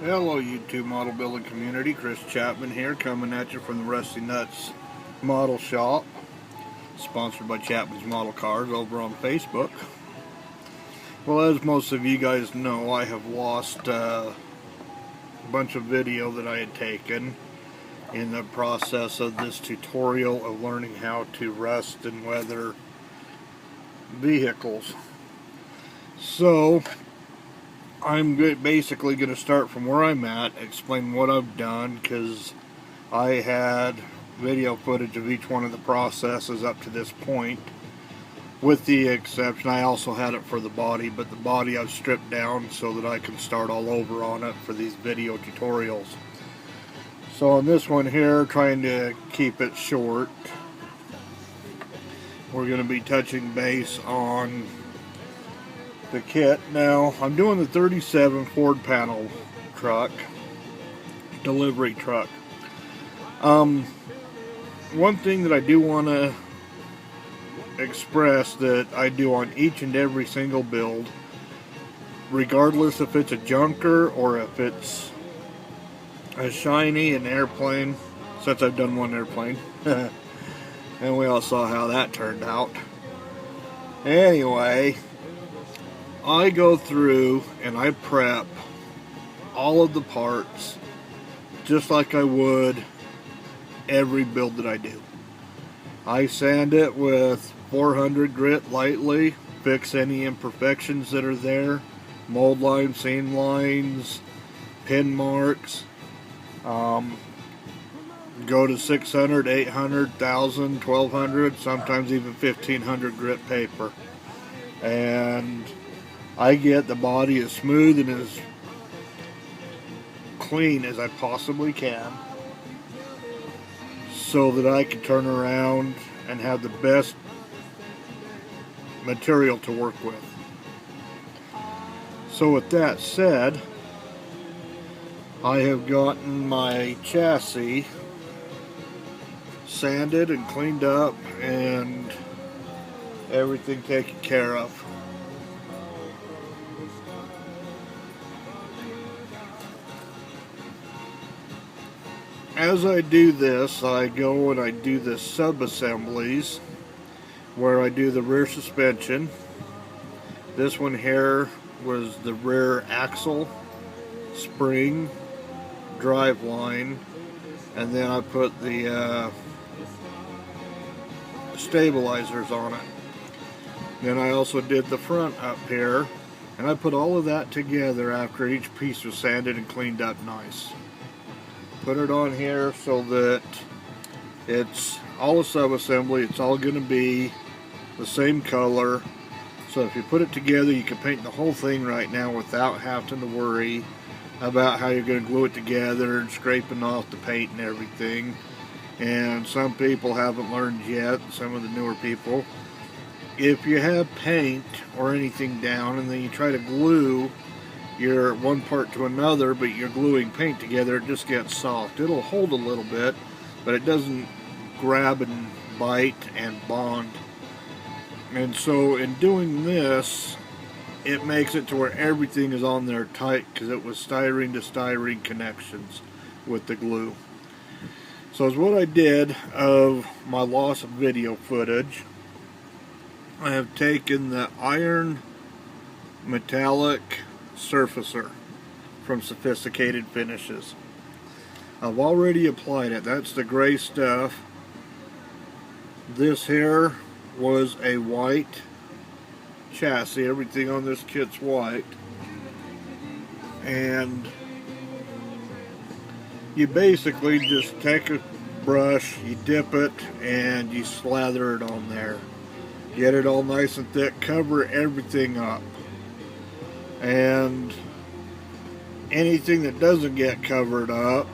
Hello YouTube model building community, Chris Chapman here, coming at you from the Rusty Nuts Model Shop, sponsored by Chapman's Model Cars over on Facebook. Well, as most of you guys know, I have lost a bunch of video that I had taken in the process of this tutorial of learning how to rust and weather vehicles. So I'm basically going to start from where I'm at, explain what I've done, because I had video footage of each one of the processes up to this point, with the exception I also had it for the body, but the body I've stripped down so that I can start all over on it for these video tutorials. So on this one here, trying to keep it short, we're going to be touching base on the kit. Now, I'm doing the 37 Ford panel truck, delivery truck. One thing that I do want to express that I do on each and every single build, regardless if it's a junker or if it's a shiny, an airplane, since I've done one airplane, and we all saw how that turned out. Anyway, I go through and I prep all of the parts just like I would every build that I do. I sand it with 400 grit lightly, fix any imperfections that are there, mold lines, seam lines, pin marks, go to 600, 800, 1000, 1200, sometimes even 1500 grit paper, and I get the body as smooth and as clean as I possibly can so that I can turn around and have the best material to work with. So with that said, I have gotten my chassis sanded and cleaned up and everything taken care of. As I do this, I go and I do the sub-assemblies where I do the rear suspension. This one here was the rear axle, spring, drive line, and then I put the stabilizers on it. Then I also did the front up here, and I put all of that together after each piece was sanded and cleaned up nice. Put it on here so that it's all a sub-assembly, it's all going to be the same color, so if you put it together you can paint the whole thing right now without having to worry about how you're going to glue it together and scraping off the paint and everything. And some people haven't learned yet, some of the newer people, if you have paint or anything down and then you try to glue your one part to another, but you're gluing paint together, it just gets soft. It'll hold a little bit, but it doesn't grab and bite and bond. And so in doing this, it makes it to where everything is on there tight, because it was styrene to styrene connections with the glue. So as what I did of my loss of video footage, I have taken the iron metallic surfacer from Sophisticated Finishes. I've already applied it. That's the gray stuff. This here was a white chassis. Everything on this kit's white. And you basically just take a brush, you dip it, and you slather it on there. Get it all nice and thick, cover everything up. And anything that doesn't get covered up,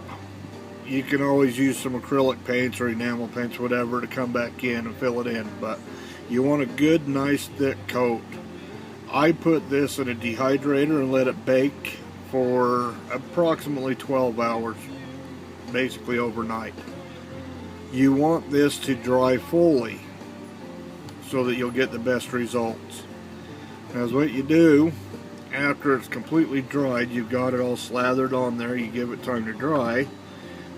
you can always use some acrylic paints or enamel paints, whatever, to come back in and fill it in. But you want a good, nice, thick coat. I put this in a dehydrator and let it bake for approximately 12 hours, basically overnight. You want this to dry fully so that you'll get the best results. As what you do after it's completely dried, you've got it all slathered on there, you give it time to dry,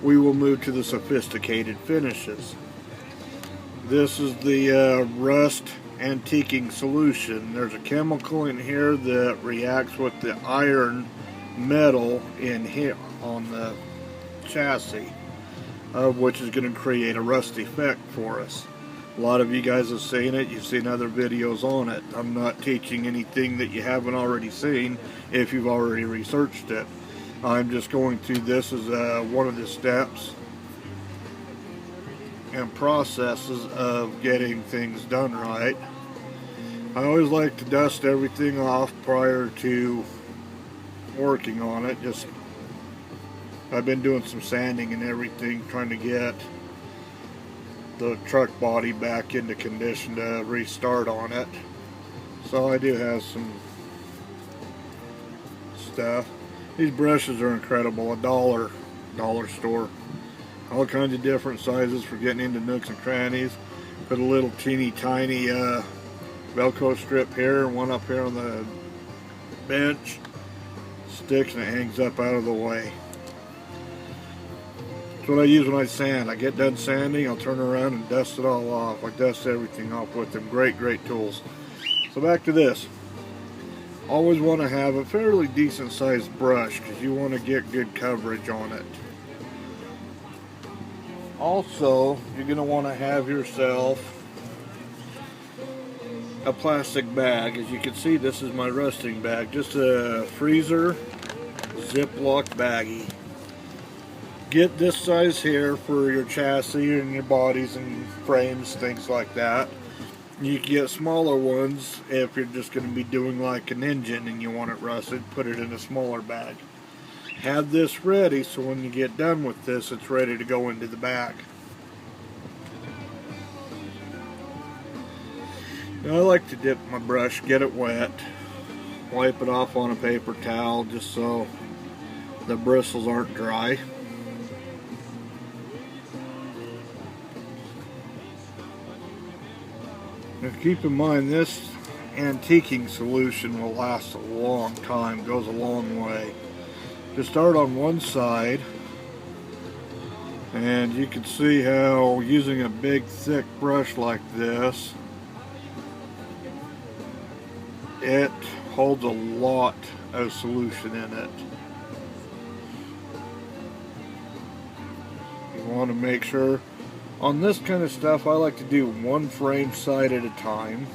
we will move to the sophisticated finishes. This is the rust antiquing solution. There's a chemical in here that reacts with the iron metal in here on the chassis, which is going to create a rust effect for us. A lot of you guys have seen it. You've seen other videos on it. I'm not teaching anything that you haven't already seen if you've already researched it. I'm just going through this as one of the steps and processes of getting things done right. I always like to dust everything off prior to working on it. I've been doing some sanding and everything, trying to get the truck body back into condition to restart on it. So I do have some stuff. These brushes are incredible. $1 dollar store. All kinds of different sizes for getting into nooks and crannies. Put a little teeny tiny Velcro strip here, one up here on the bench. Sticks and it hangs up out of the way. That's what I use when I sand. I get done sanding, I'll turn around and dust it all off. I dust everything off with them. Great tools. So back to this. Always want to have a fairly decent sized brush because you want to get good coverage on it. Also, you're going to want to have yourself a plastic bag. As you can see, this is my rusting bag. Just a freezer Ziploc baggie. Get this size here for your chassis and your bodies and frames, things like that. You can get smaller ones if you're just going to be doing like an engine and you want it rusted, put it in a smaller bag. Have this ready so when you get done with this, it's ready to go into the bag. Now, I like to dip my brush, get it wet, wipe it off on a paper towel just so the bristles aren't dry. Now keep in mind, this antiquing solution will last a long time, goes a long way. Just start on one side, and you can see how using a big thick brush like this, it holds a lot of solution in it. You want to make sure on this kind of stuff, I like to do one frame side at a time.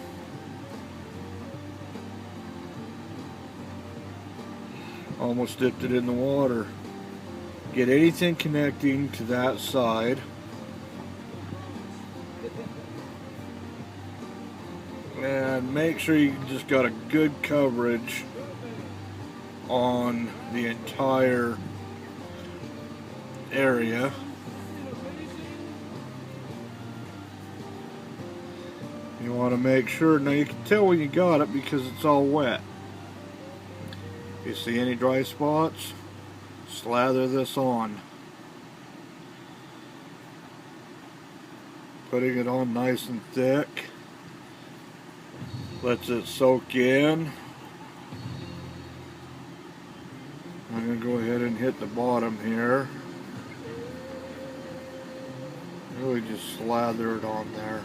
Almost dipped it in the water. Get anything connecting to that side. And make sure you just got a good coverage on the entire area. You want to make sure, now you can tell when you got it because it's all wet. If you see any dry spots, slather this on. Putting it on nice and thick. Lets it soak in. I'm going to go ahead and hit the bottom here. Really just slather it on there.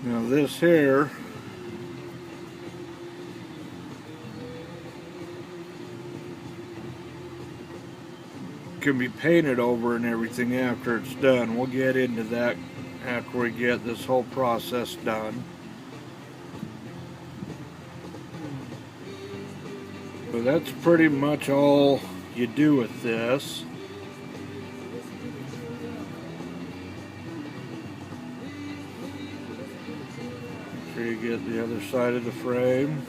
Now this here can be painted over and everything after it's done. We'll get into that after we get this whole process done. But that's pretty much all you do with this. Make sure you get the other side of the frame.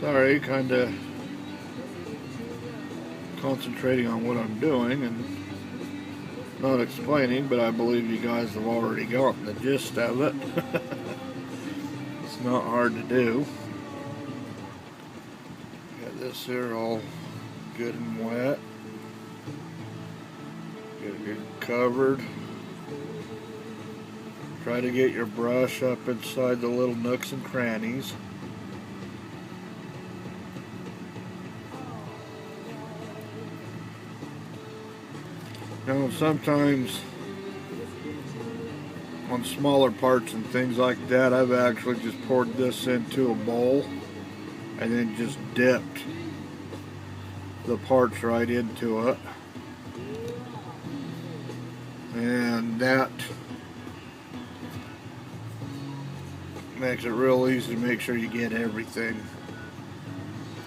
Sorry, kind of concentrating on what I'm doing and not explaining, but I believe you guys have already gotten the gist of it. It's not hard to do. Got this here all good and wet. Get it good covered. Try to get your brush up inside the little nooks and crannies. Now sometimes on smaller parts and things like that, I've actually just poured this into a bowl and then just dipped the parts right into it. And that makes it real easy to make sure you get everything.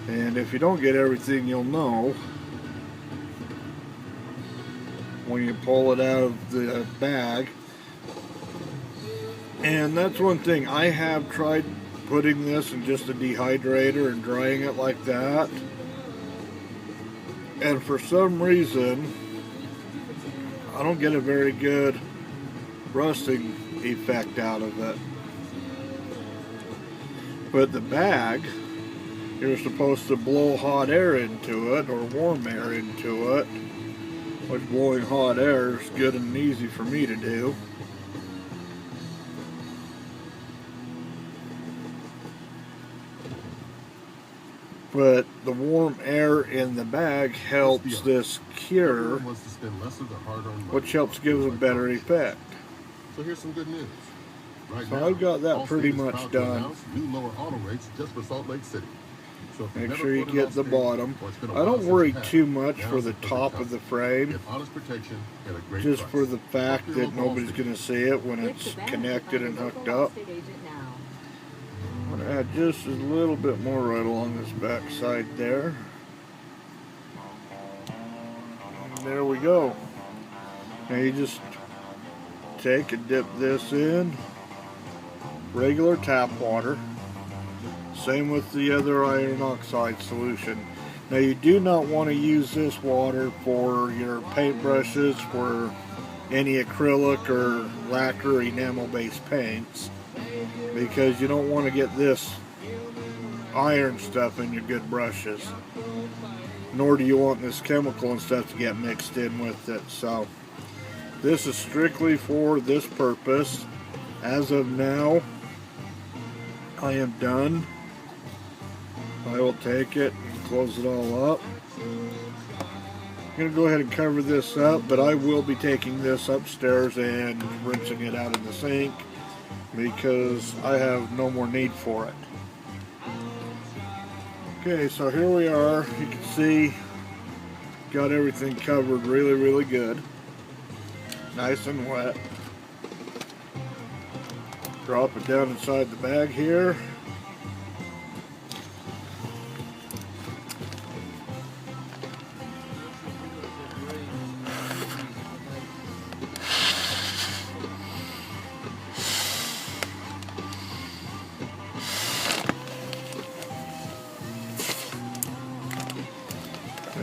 And if you don't get everything, you'll know when you pull it out of the bag. And that's one thing, I have tried putting this in just a dehydrator and drying it like that, and for some reason I don't get a very good rusting effect out of it. But the bag, you're supposed to blow hot air into it or warm air into it, which blowing hot air is good and easy for me to do. But the warm air in the bag helps this cure, which helps give it a better effect. So here's some good news. So I've got that pretty much done. Make sure you get the bottom. I don't worry too much for the top of the frame, just for the fact that nobody's going to see it when it's connected and hooked up. I'm going to add just a little bit more right along this back side there. And there we go. Now you just take and dip this in regular tap water. Same with the other iron oxide solution. Now you do not want to use this water for your paintbrushes, for any acrylic or lacquer or enamel based paints, because you don't want to get this iron stuff in your good brushes. Nor do you want this chemical and stuff to get mixed in with it. So this is strictly for this purpose. As of now, I am done. I will take it and close it all up. I'm going to go ahead and cover this up, but I will be taking this upstairs and rinsing it out in the sink because I have no more need for it. Okay, so here we are. You can see got everything covered really good. Nice and wet. Drop it down inside the bag here.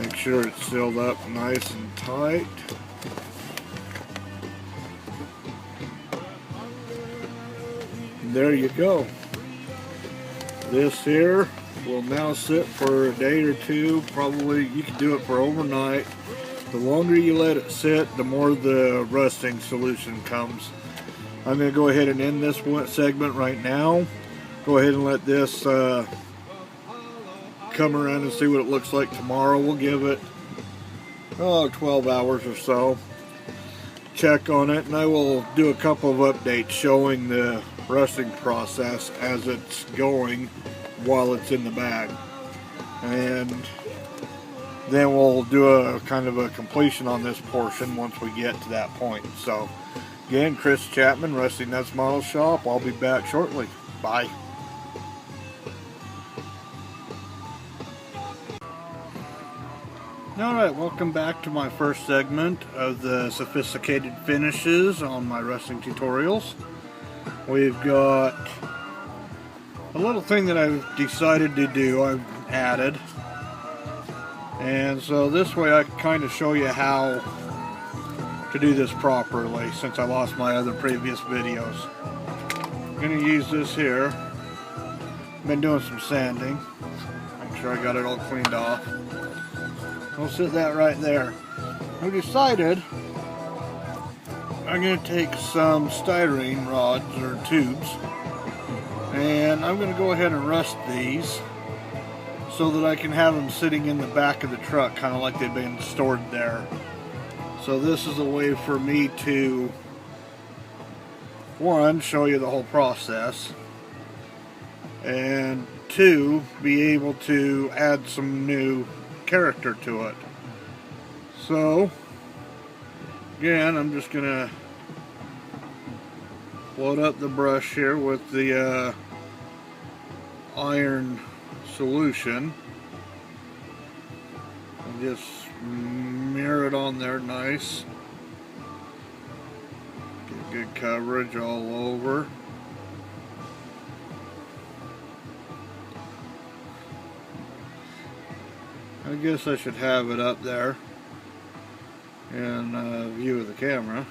Make sure it's sealed up nice and tight. And there you go. This here will now sit for a day or two. Probably you can do it for overnight. The longer you let it sit, the more the rusting solution comes. I'm going to go ahead and end this segment right now. Go ahead and let this come around and see what it looks like tomorrow. We'll give it 12 hours or so. Check on it, and I will do a couple of updates showing the rusting process as it's going while it's in the bag. And then we'll do a kind of a completion on this portion once we get to that point. So again, Chris Chapman, Rusty Nuts Model Shop. I'll be back shortly. Bye. Alright, welcome back to my first segment of the sophisticated finishes on my rusting tutorials. We've got a little thing that I've decided to do. I've added And so this way I can kind of show you how to do this properly, since I lost my other previous videos. I'm going to use this here. Been doing some sanding. Make sure I got it all cleaned off. We'll sit that right there. I decided I'm going to take some styrene rods or tubes, and I'm going to go ahead and rust these so that I can have them sitting in the back of the truck, kind of like they've been stored there. So this is a way for me to, one, show you the whole process, and two, be able to add some new character to it. So again, I'm just gonna load up the brush here with the iron solution and just smear it on there nice. Get good coverage all over. I guess I should have it up there in view of the camera.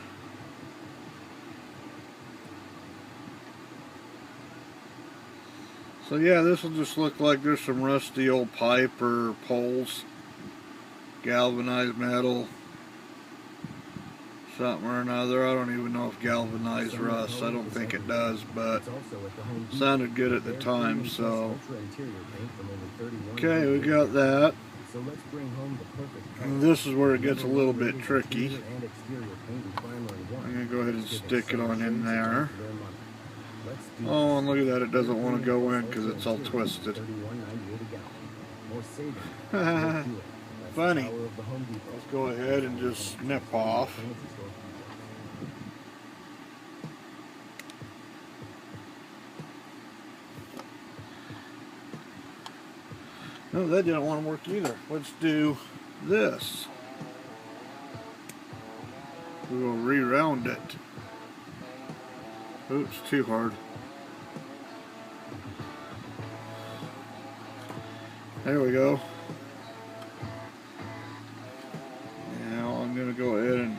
So yeah, this will just look like there's some rusty old pipe or poles, galvanized metal, something or another. I don't even know if galvanized rusts. I don't think it does, but sounded good at the time. So okay, we got that. And this is where it gets a little bit tricky. I'm going to go ahead and stick it on in there. Oh, and look at that, it doesn't want to go in because it's all twisted. Funny. Let's go ahead and just snip off. No, that didn't want to work either. Let's do this. We will re-round it. Oops, too hard. There we go. Now I'm going to go ahead and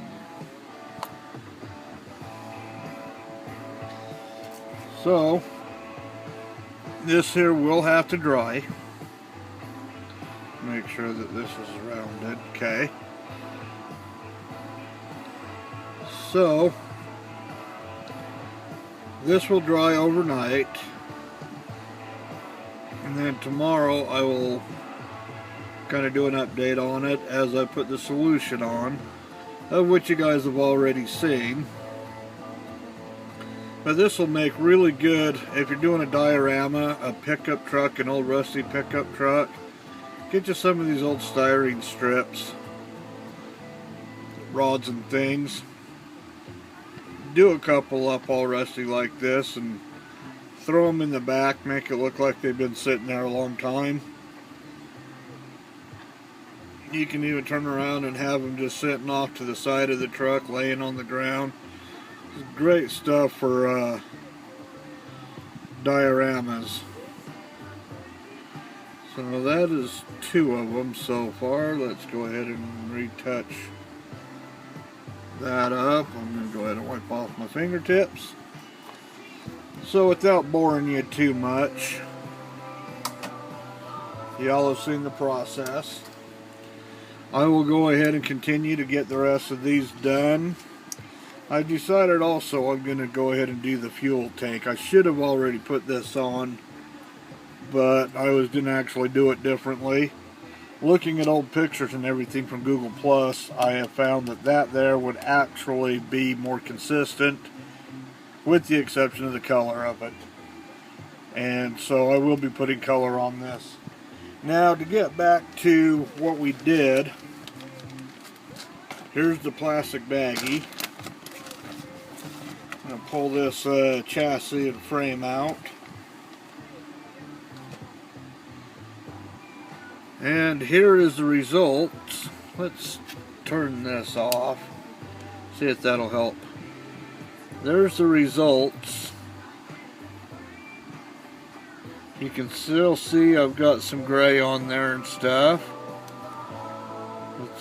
so this here will have to dry. Make sure that this is rounded. Okay. So this will dry overnight, and then tomorrow I will kind of do an update on it as I put the solution on, of which you guys have already seen. But this will make really good if you're doing a diorama, a pickup truck, an old rusty pickup truck. Get you some of these old styrene strips, rods and things. Do a couple up all rusty like this and throw them in the back, make it look like they've been sitting there a long time. You can even turn around and have them just sitting off to the side of the truck, laying on the ground. It's great stuff for dioramas. So that is 2 of them so far. Let's go ahead and retouch that up. I'm going to go ahead and wipe off my fingertips. So without boring you too much, y'all have seen the process. I will go ahead and continue to get the rest of these done. I decided also I'm going to go ahead and do the fuel tank. I should have already put this on, but I was going to actually do it differently. Looking at old pictures and everything from Google Plus, I have found that that there would actually be more consistent, with the exception of the color of it. And so I will be putting color on this. Now, to get back to what we did, here's the plastic baggie. I'm going to pull this chassis and frame out. And here is the result. Let's turn this off. See if that'll help. There's the results. You can still see I've got some gray on there and stuff.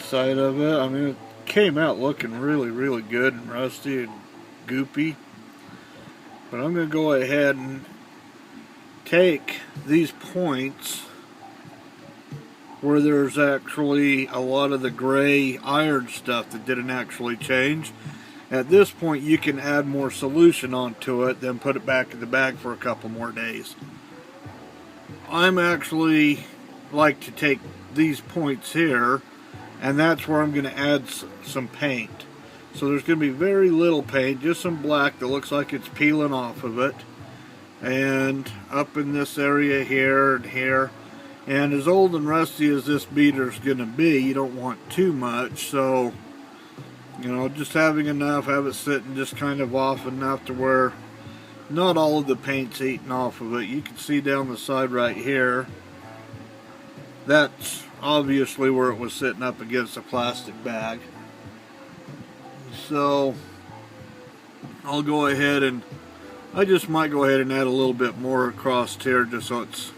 backside of it. I mean, it came out looking really good and rusty and goopy. But I'm going to go ahead and take these points where there's actually a lot of the gray iron stuff that didn't actually change. At this point, you can add more solution onto it, then put it back in the bag for a couple more days. I'm actually like to take these points here, and that's where I'm going to add some paint. So there's going to be very little paint, just some black that looks like it's peeling off of it, and up in this area here and here. And as old and rusty as this beater's going to be, you don't want too much, so you know, just having enough, have it sitting just kind of off enough to where not all of the paint's eaten off of it. You can see down the side right here, that's obviously where it was sitting up against a plastic bag. So I'll go ahead and I just might go ahead and add a little bit more across here just so it's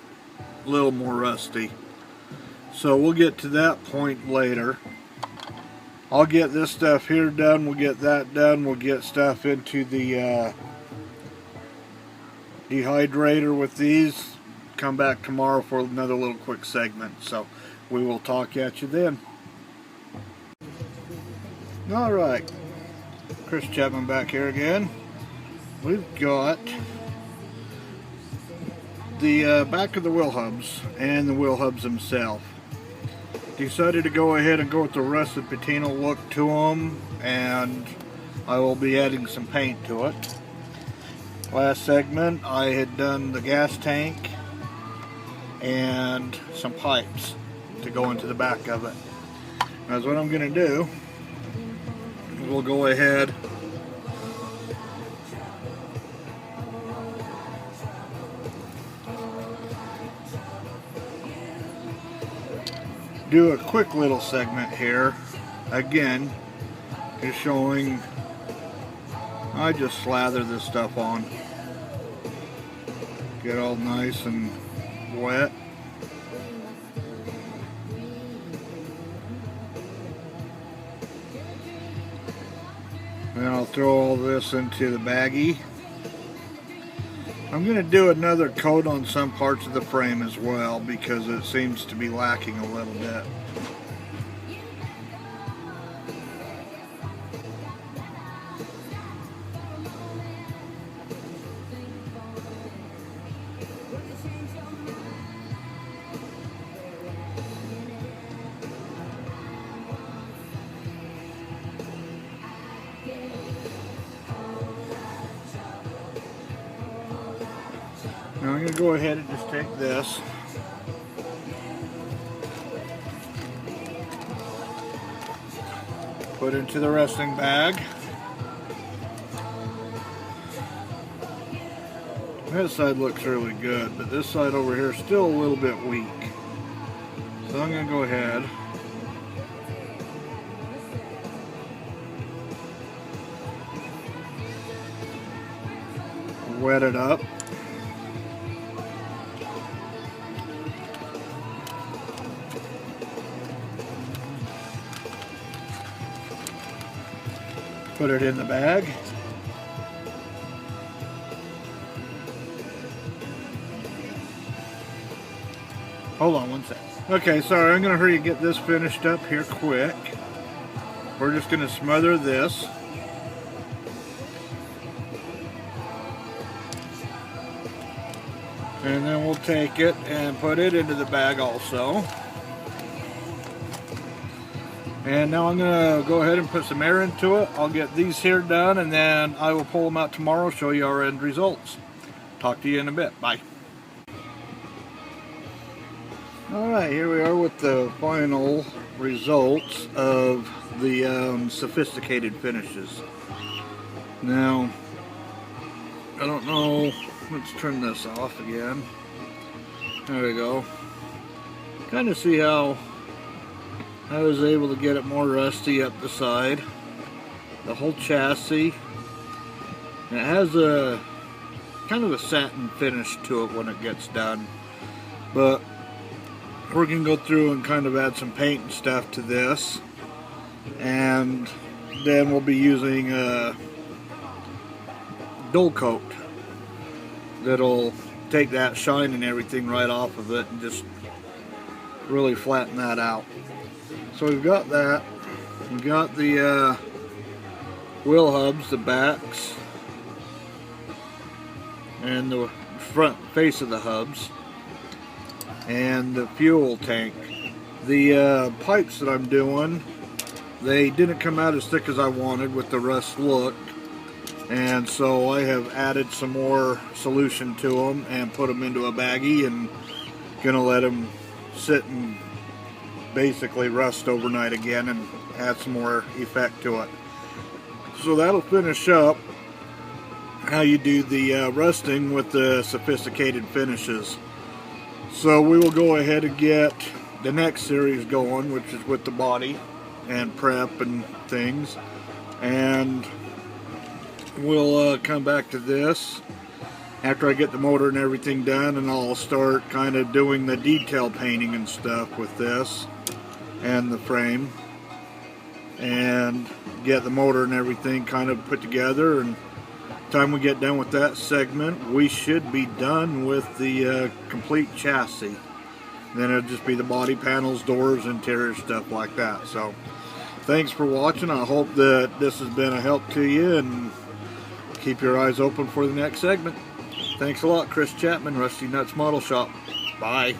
a little more rusty. So we'll get to that point later. I'll get this stuff here done, we'll get that done, we'll get stuff into the dehydrator with these. Come back tomorrow for another little quick segment. So we will talk at you then. Alright, Chris Chapman back here again. We've got the back of the wheel hubs and the wheel hubs themselves. Decided to go ahead and go with the rusted patina look to them, and I will be adding some paint to it. Last segment I had done the gas tank and some pipes to go into the back of it. That's what I'm going to do. We'll go ahead do a quick little segment here, again, just showing. I just slather this stuff on, get all nice and wet. Then I'll throw all this into the baggie. I'm going to do another coat on some parts of the frame as well because it seems to be lacking a little bit. Now I'm going to go ahead and just take this, put it into the resting bag. That side looks really good, but this side over here is still a little bit weak. So I'm going to go ahead wet it up. Put it in the bag. Hold on one sec. Okay, sorry, I'm going to hurry and get this finished up here quick. We're just going to smother this. And then we'll take it and put it into the bag also. And now I'm going to go ahead and put some air into it. I'll get these here done, and then I will pull them out tomorrow, show you our end results. Talk to you in a bit. Bye. Alright, here we are with the final results of the sophisticated finishes. Now, I don't know, let's turn this off again. There we go. Kind of see how I was able to get it more rusty up the side. The whole chassis. And it has a kind of a satin finish to it when it gets done. But we're going to go through and kind of add some paint and stuff to this. and then we'll be using dual coat that'll take that shine and everything right off of it and just really flatten that out. So we've got that. We've got the wheel hubs, the backs, and the front face of the hubs, and the fuel tank. The pipes that I'm doing, they didn't come out as thick as I wanted with the rust look, and so I have added some more solution to them and put them into a baggie and gonna let them sit and basically rust overnight again and add some more effect to it. So that'll finish up how you do the rusting with the sophisticated finishes. So we will go ahead and get the next series going, which is with the body and prep and things, and we'll come back to this after I get the motor and everything done, and I'll start kind of doing the detail painting and stuff with this and the frame, and get the motor and everything kind of put together. And time we get done with that segment, we should be done with the complete chassis. Then it'll just be the body panels, doors, interior stuff like that. So thanks for watching. I hope that this has been a help to you, and keep your eyes open for the next segment. Thanks a lot. Chris Chapman, Rusty Nuts Model Shop. Bye.